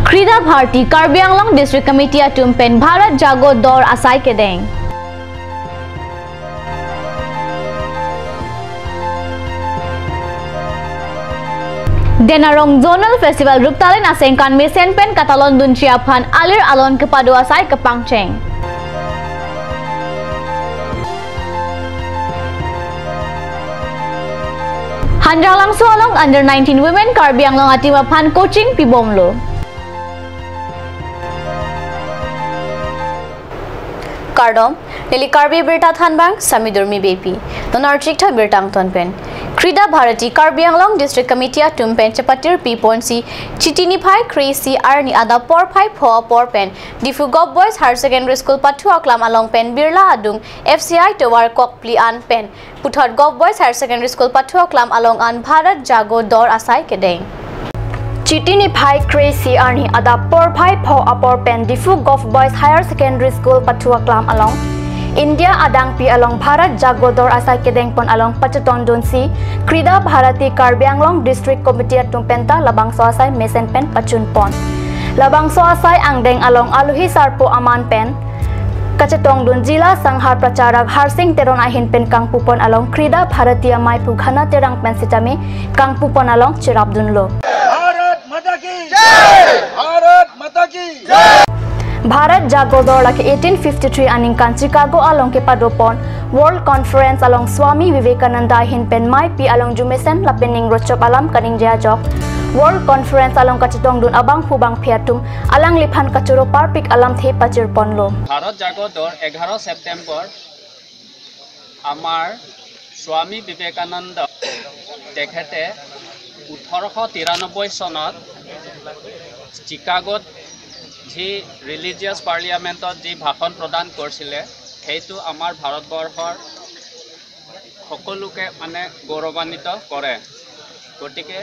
क्रीडा Bharati Karbi Anglong district committee अटुमपेन भारत जागो दौर असाई के दें Denarong Zonal Festival Ruptalin Asengkan Mesen Pen Katalon Dunciapan Alir Alon Kepadu Asai Kepangceng. Handra langsung along under 19 women Karbi Anglong Atimapan coaching Pibomlo. Kardom Nili Karbi Birta Thanbang Samidurmi Baby Donarchikta Birtang Tonpen Krida Bharati Karbi Anglong district committee टुमपेन चपातिर पीपोनसी चिटिनी फाइ क्रेसी आरनी आदा पोर फाइ फो पोर पेन Diphu gov boys higher secondary school पथु अक्लाम अलोंग पेन बिरला आदुंग एफसीआई टोवार कोकप्ली आन पेन पुथर gov boys higher secondary school पथु अक्लाम अलोंग आन भारत जागो दौर असाई के दें चिटिनी फाइ क्रेसी आरनी आदा पोर फाइ फो अपोर पेन Diphu gov boys higher secondary school पथु अक्लाम अलोंग India adang pi along Bharat Jagodor asai kedeng pon along Pachaton Dunsi Krida Bharati Karbi Anglong District Committee tumpenta labang so asai mesen pen pachun pon labang so asai angdeng along aluhi sarpo aman pen Kachatong Dun Jila Sanghar Pracharak Harsing Teron ahin pen kangpupon along Krida Bharatiya mai pughana terang pen sitami kangpupon along Chirap Dunlo Bharat Mata ki jai Bharat Mata ki jai Bharat Jagodor laki 1853 aningkan Chicago along ke padopon World Conference along Swami Vivekananda hin pen mai pi along Jumesen lapening rochop alam kaning jajok World Conference along kacitong dun abang pubang piatum alang liphan kachuro parpik alam the pachir ponlo Bharat Jagodor 11 September Amar Swami Vivekananda tekhete 1893 sonat Chicago जी रिलीजियस पार्लियामेंटत जी भाषण प्रदान करছিলে हेतु आमार भारतवर्षर सकलोके माने गौरवान्वित करे गतिके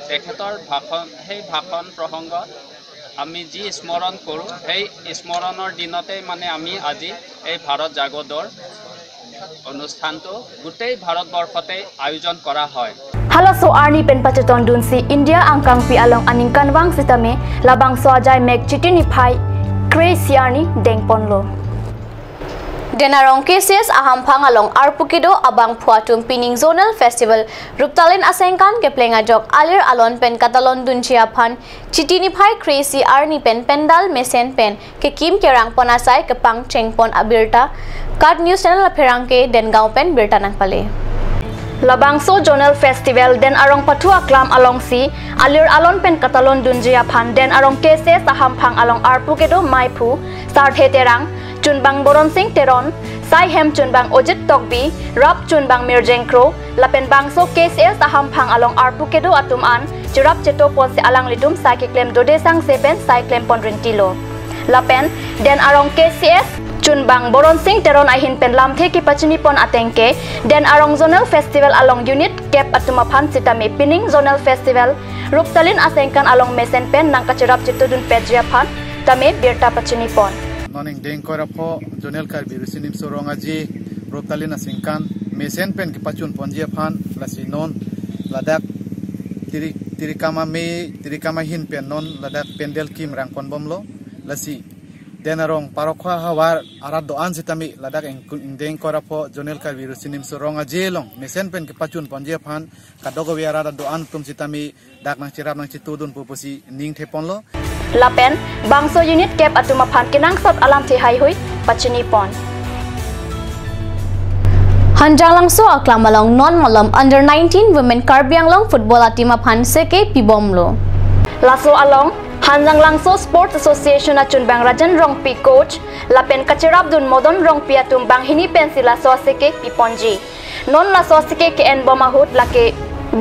तेखेतर भाषण हे भाषण प्रसंगत आमी जी स्मरण करूँ हे स्मरणर दिनते माने आमी আজি এই भारत जागोदर অনুষ্ঠানটো গোটেই ভাৰতবৰ্ষতে আয়োজন কৰা হয় Hala so arni pen pachaton dunsi India angkang pi along aning kanwang sitame labang so ajai mek chitini phai crazy arni deng ponlo Denarong cases aham phang along arpukido abang phuatum pining zonal festival ruptalin asengkan ke plenga jok alir alon pen katalon dunchia phan chitini phai crazy arni pen pendal mesen pen ke kim kerang ponasai ke pang chengpon abirta card news channel apherang ke dengau pen birta nang pale Labangso Zonal Festival den arong patua klam along si alir alon pen katalon dunjia phan den arong kese saham phang along arpukedo maipu sarthe terang chunbang boron sing teron sai hem chunbang ojit tokbi rap chunbang mirjengkro lapen bangso kese saham phang along arpukedo atum an chirap cheto pon se alang lidum sai ke klem dode sang sepen sai klem pon rentilo lapen den arong KCS Chunbang boron sing teron ahin pen lamthe ki pachini pon atengke den arong zonal festival along unit cap atumaphan sitame pining zonal festival ruptalin asengkan along mesen pen nang kachirap chitudun pejia phan tame birta pachini pon noning deng korapho zonal karbi rusinim sorongaji ruptalin asengkan mesen pen ki pachun ponjia phan lasinon ladak tirikama hin pen non ladak pendel kim rangkon bomlo lasi Denarong parokha hawar arad doan sitami ladak engdeng korapho zonel karbi rusinim soronga jelong mesen pen ke pachun ponje phan kadogo wiara doan tum sitami dak nang cirap nang citudun pupusi ning theponlo lapen bangso unit cap atuma phan kinang sot alam the hai hui pachini pon Hanjalangso aklamalong non malam under 19 women Karbi Anglong football atima phan seke pibomlo laso along Hanjang Langso Sports Association achunbang Rajan Rongpi coach lapen kachirap dun modon Rongpi atumbang hini pensila soseke piponji non la soseke ke en bomahut lake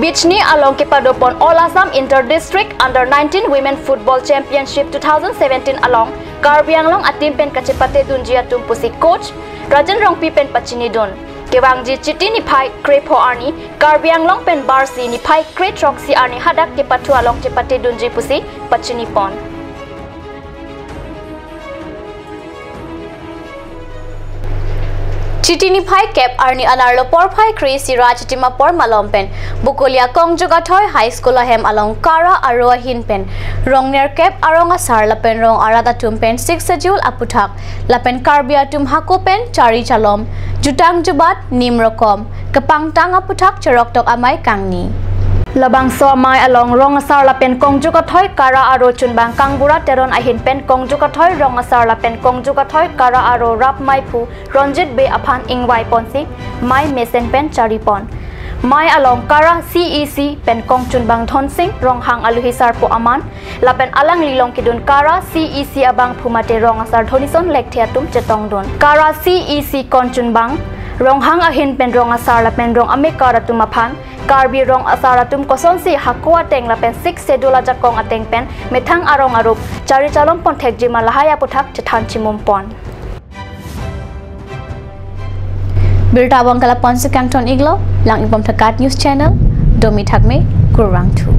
bichni along ke padopon All Assam Inter District Under 19 Women Football Championship 2017 along Karbi Anglong atim pen kachipate dunji atumpusi coach Rajan Rongpi pen pachini dun Kewangji chiti ni phai crepo arni Karbi Anglong pen barsi ni phai cre troxy arni hadak ke patu along chepate dunji pusi pachini pon Chitini Phai Cap Arni Anarlo Porphai Crazy Rachitima Por Malompen Bukolia Kongjugathoy High School Ahem along Kara Aroa Hinpen Rongner Cap Aronga Sar Lapen Rong Arada Tumpen 6 Sajul Aputak Lapen Karbia Tum Hakopen Chari Chalom Jutang Jubat Nimrokom Kapang Tang Aputak Charoktok Amai Kangni Labang so mai along rong asar lapen kongjugathoy kara aro chunbang kangbura teron ahin pen kongjugathoy rong asar lapen kongjugathoy kara aro rap mai phu ronjit be aphan ingwai ponsi mai mesen pen charipon mai along kara CEC pen kong chunbang thon sing rong hang aluhisar po aman lapen alang lilong kidun kara CEC abang phumate rong asar dhonison lekthiatum chetong don kara CEC kon chunbang rong hang ahin pen rong asar lapen rong amikara tumaphan Karbi rong asaratum kosonsi hakua teng lapen 6 sedula jakong ateng pen methang arong arup cari calon pon thekji malahaya puthak chethan chimum pon Birta Wangkala Ponse Canton Iglo lang ibom thakat news channel domi thakme kurang thu